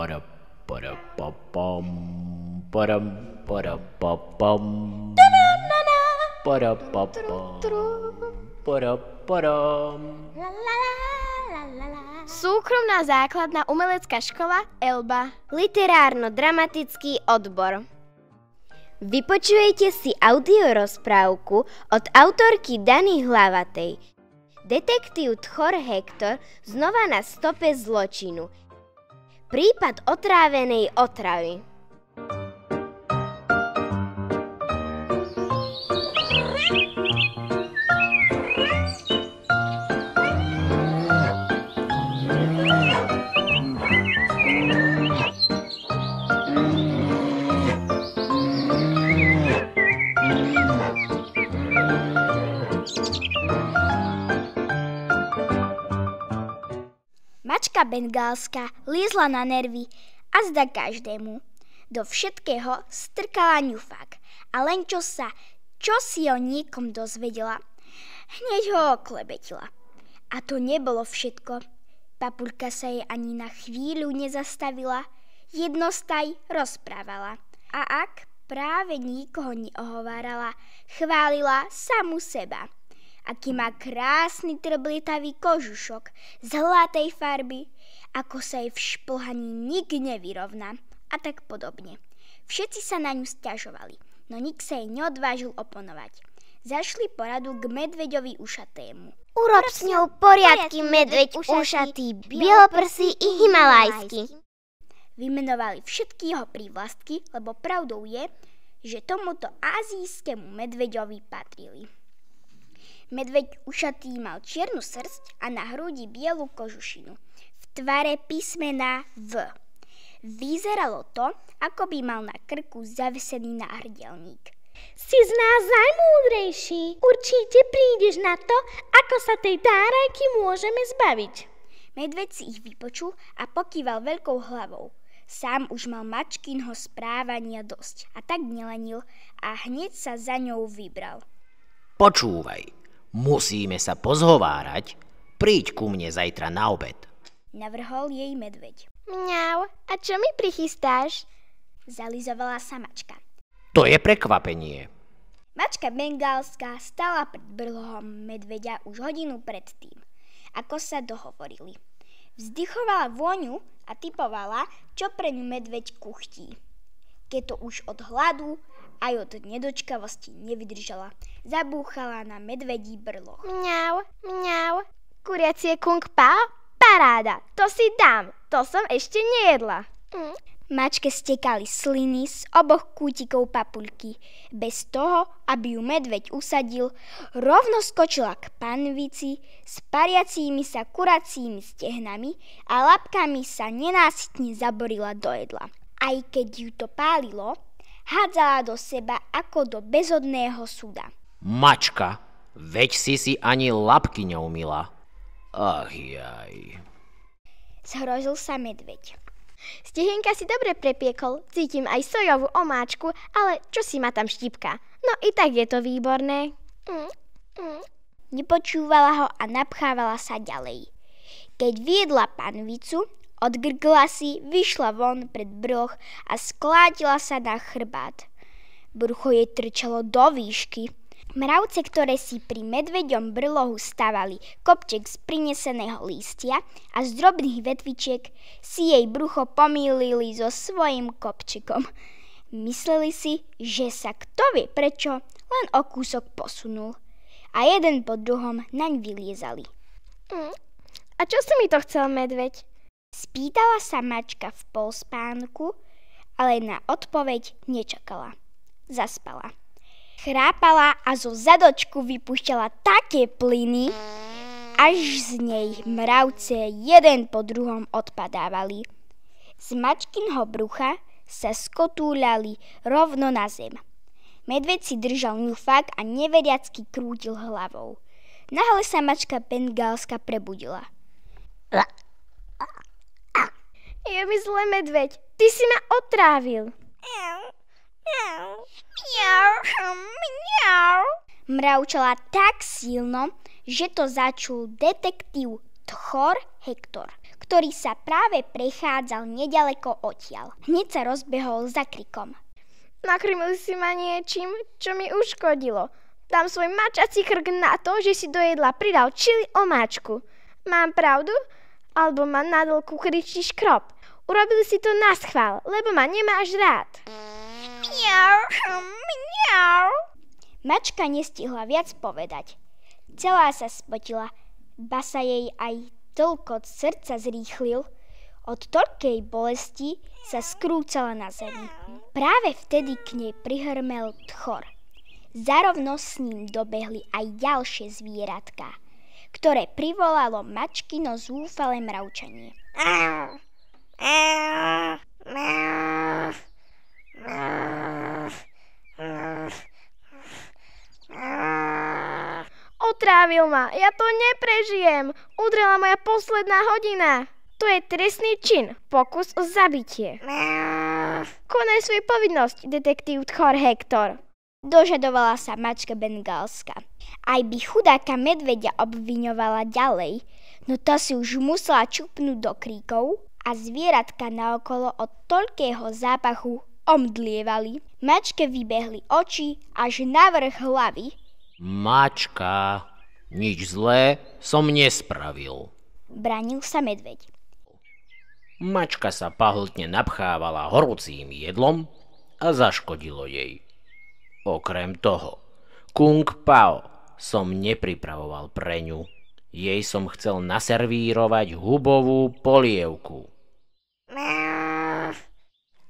Para, para, pa, pam, param, para, pa, pam. Para, pa, pam, para, param. Súkromná základná umelecká škola Elba. Literárno-dramatický odbor. Vypočujete si audiorozprávku od autorky Dany Hlavatej. Detektív Tchor Hektor znova na stope zločinu. Prípad otrávenej otravy. Mačka bengálska lízla na nervy a zda každému. Do všetkého strkala ňufák a len čo si o niekom dozvedela, hneď ho oklebetila. A to nebolo všetko. Papulka sa jej ani na chvíľu nezastavila, jednostaj rozprávala. A ak práve nikoho neohovárala, chválila samu seba. Aký má krásny trblietavý kožušok zlatej farby, ako sa jej v šplhaní nik nevyrovná a tak podobne. Všetci sa na ňu sťažovali, no nik sa jej neodvážil oponovať. Zašli poradu k medveďovi ušatému. Urob s ňou poriadky, medveď ušatý, bieloprsý i himalajský. Vymenovali všetky jeho prívlastky, lebo pravdou je, že tomuto azijskému medveďovi patrili. Medveď ušatý mal čiernu srsť a na hrudi bielu kožušinu. V tvare písmená V. Vyzeralo to, ako by mal na krku zavesený náhrdelník. Si z nás najmúdrejší. Určite prídeš na to, ako sa tej tárajky môžeme zbaviť. Medveď si ich vypočul a pokýval veľkou hlavou. Sám už mal mačkinho správania dosť a tak nelenil a hneď sa za ňou vybral. Počúvaj, musíme sa pozhovárať. Príď ku mne zajtra na obed. Navrhol jej medveď. Mňau, a čo mi prichystáš? Zalizovala sa mačka. To je prekvapenie. Mačka bengálska stála pred brlohom medveďa už hodinu predtým, ako sa dohovorili. Vzdychovala vôňu a tipovala, čo pre ňu medveď kuchtí. Keď to už od hladu aj od nedočkavosti nevydržala, zabúchala na medvedí brloh. Mňau, mňau, kuriacie kung pao? Paráda, to si dám, to som ešte nejedla. Mačke stekali sliny z oboch kútikov papulky. Bez toho, aby ju medveď usadil, rovno skočila k panvici s pariacími sa kuracími stehnami a labkami sa nenásytne zaborila do jedla. Aj keď ju to pálilo, hádzala do seba ako do bezodného súda. Mačka, veď si ani labky neumila. Ach jaj. Zhrozil sa medveď. Stehenka si dobre prepiekol, cítim aj sojovú omáčku, ale čo si ma tam štípka? No i tak je to výborné. Nepočúvala ho a napchávala sa ďalej. Keď viedla panvicu, odgrgla si, vyšla von pred brloh a sklátila sa na chrbát. Brucho jej trčalo do výšky. Mravce, ktoré si pri medveďom brlohu stavali kopček z prineseného lístia a z drobných vetvičiek, si jej brucho pomýlili so svojím kopčekom. Mysleli si, že sa kto vie prečo len o kúsok posunul a jeden po druhom naň vyliezali. A čo si mi to chcel, medveď? Spýtala sa mačka v polspánku, ale na odpoveď nečakala. Zaspala. Chrápala a zo zadočku vypúšťala také plyny, až z nej mravce jeden po druhom odpadávali. Z mačkinho brucha sa skotúľali rovno na zem. Medveď si držal ňufák a neveriacky krútil hlavou. Náhle sa mačka bengálska prebudila. Je mi zle, medveď, ty si ma otrávil. Mravčala tak silno, že to začul detektív Tchor Hektor, ktorý sa práve prechádzal nedaleko odtiaľ. Hneď sa rozbehol za krikom. Nakrmil si ma niečím, čo mi uškodilo. Dám svoj mačací krk na to, že si do jedla pridal čili omáčku. Mám pravdu? Alebo ma na dlku kričíš krop? Urobili si to naschvál, lebo ma nemáš rád. Mňau, mňau. Mačka nestihla viac povedať. Celá sa spotila, ba sa jej aj tlkot srdca zrýchlil. Od toľkej bolesti sa skrúcala na zemi. Práve vtedy k nej prihrmel tchor. Zarovno s ním dobehli aj ďalšie zvieratka, ktoré privolalo mačkino zúfalé mravčanie. Otrávil ma, ja to neprežijem. Udrela moja posledná hodina. To je trestný čin, pokus o zabitie. Konaj svoju povinnosť, detektív Tchor Hektor. Dožadovala sa mačka bengálska. Aj by chudáka medveďa obviňovala ďalej, no to si už musela čupnúť do kríkov a zvieratka naokolo od toľkého zápachu omdlievali. Mačke vybehli oči až na vrch hlavy. Mačka, nič zlé som nespravil. Bránil sa medveď. Mačka sa pahltne napchávala horúcim jedlom a zaškodilo jej. Okrem toho, Kung Pao som nepripravoval pre ňu. Jej som chcel naservírovať hubovú polievku.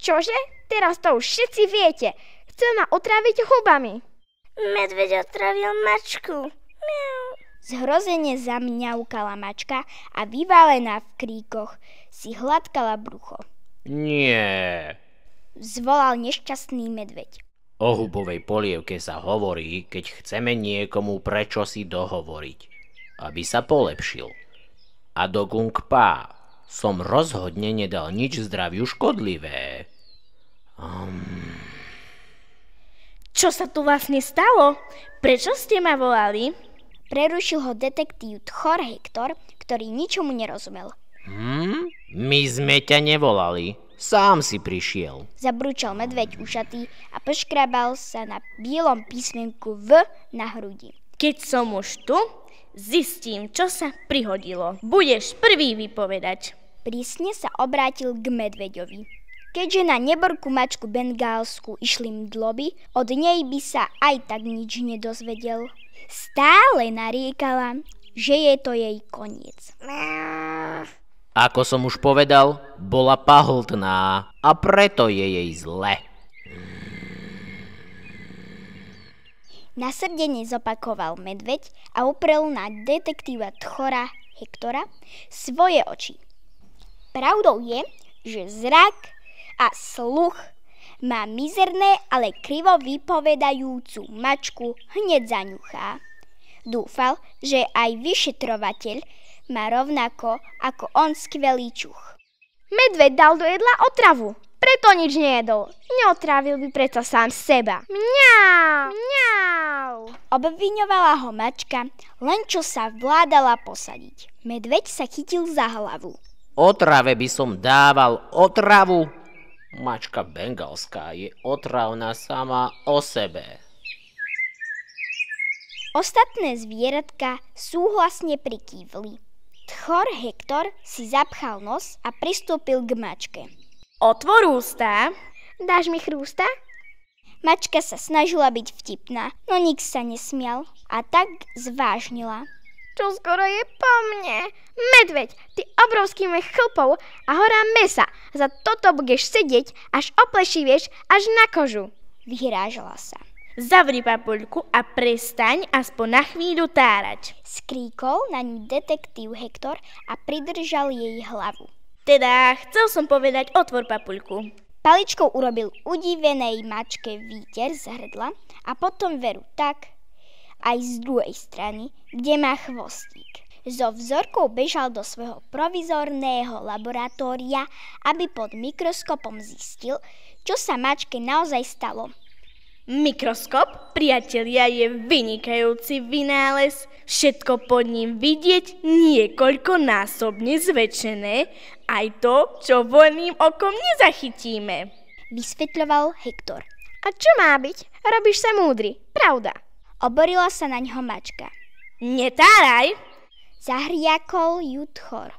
Čože? Teraz to už všetci viete. Chcel ma otráviť hubami. Medveď otravil mačku. Zhrozene zamňaukala mačka a vyválená v kríkoch si hladkala brucho. Nie. Zvolal nešťastný medveď. O hubovej polievke sa hovorí, keď chceme niekomu prečo si dohovoriť, aby sa polepšil. A do Kung Pao som rozhodne nedal nič zdraviu škodlivé. Čo sa tu vlastne stalo? Prečo ste ma volali? Prerušil ho detektív Tchor Hektor, ktorý ničomu nerozumel. My sme ťa nevolali. Sám si prišiel. Zabručal medveď ušatý a poškrabal sa na bielom písmenku V na hrudi. Keď som už tu, zistím, čo sa prihodilo. Budeš prvý vypovedať. Prísne sa obrátil k medveďovi. Keďže na neborku mačku bengálsku išli mdloby, od nej by sa aj tak nič nedozvedel. Stále nariekala, že je to jej koniec. Ako som už povedal, bola pahltná a preto je jej zle. Nasrdene zopakoval medveď a uprel na detektíva Tchora Hektora svoje oči. Pravdou je, že zrak a sluch má mizerné, ale krivo vypovedajúcu mačku hneď zaňuchá. Dúfal, že aj vyšetrovateľ má rovnako ako on skvelý čuch. Medveď dal do jedla otravu, preto nič nejedol. Neotrávil by preto sám seba. Mňau, mňau. Obviňovala ho mačka, len čo sa vládala posadiť. Medveď sa chytil za hlavu. Otrave by som dával otravu. Mačka bengálska je otravná sama o sebe. Ostatné zvieratka súhlasne prikývli. Tchor Hektor si zapchal nos a pristúpil k mačke. Otvor ústa. Dáš mi chrústa? Mačka sa snažila byť vtipná, no nik sa nesmial a tak zvážnila. Čo skoro je po mne. Medveď, ty obrovský mech chlpov a hora mesa. Za toto budeš sedieť, až oplešivieš až na kožu. Vyhrážala sa. Zavri papuľku a prestaň aspoň na chvíľu tárať. Skríkol na ňu detektív Hektor a pridržal jej hlavu. Teda, chcel som povedať, otvor papuľku. Paličkou urobil udivenej mačke výter z hrdla a potom veru tak, aj z druhej strany, kde má chvostík. So vzorkou bežal do svojho provizorného laboratória, aby pod mikroskopom zistil, čo sa mačke naozaj stalo. Mikroskop, priatelia, je vynikajúci vynález. Všetko pod ním vidieť niekoľkonásobne zväčšené, aj to, čo voľným okom nezachytíme. Vysvetľoval Hektor. A čo má byť? Robíš sa múdry, pravda. Oborila sa na ňo mačka. Netáraj! Zahriakol ju Tchor.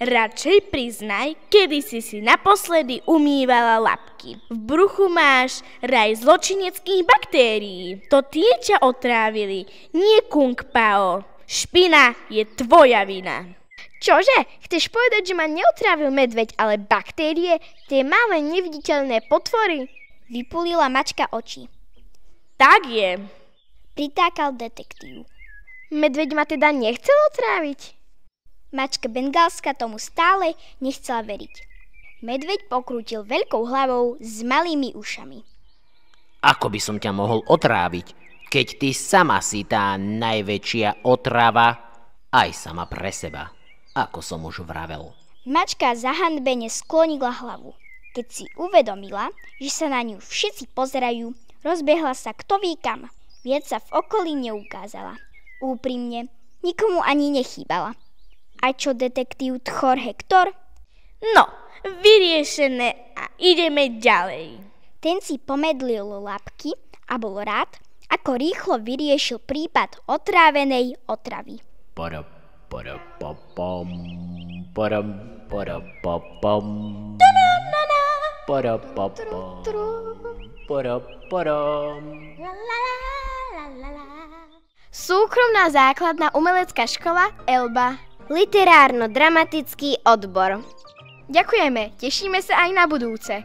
Radšej priznaj, kedy si naposledy umývala labky. V bruchu máš raj zločineckých baktérií. To tie ťa otrávili, nie Kung Pao. Špina je tvoja vina. Čože? Chceš povedať, že ma neotrávil medveď, ale baktérie, tie malé neviditeľné potvory? Vypulila mačka oči. Tak je. Pritákal detektív. Medveď ma teda nechcel otráviť? Mačka bengálska tomu stále nechcela veriť. Medveď pokrútil veľkou hlavou s malými ušami. Ako by som ťa mohol otráviť, keď ty sama si tá najväčšia otrava, aj sama pre seba, ako som už vravel. Mačka zahanbene sklonila hlavu. Keď si uvedomila, že sa na ňu všetci pozerajú, rozbehla sa kto vie kam. Viac sa v okolí neukázala. Úprimne, nikomu ani nechýbala. A čo detektív Tchor Hektor? No, vyriešené a ideme ďalej. Ten si pomedlil labky a bol rád, ako rýchlo vyriešil prípad otrávenej otravy. Súkromná základná umelecká škola Elba. Literárno-dramatický odbor. Ďakujeme, tešíme sa aj na budúce.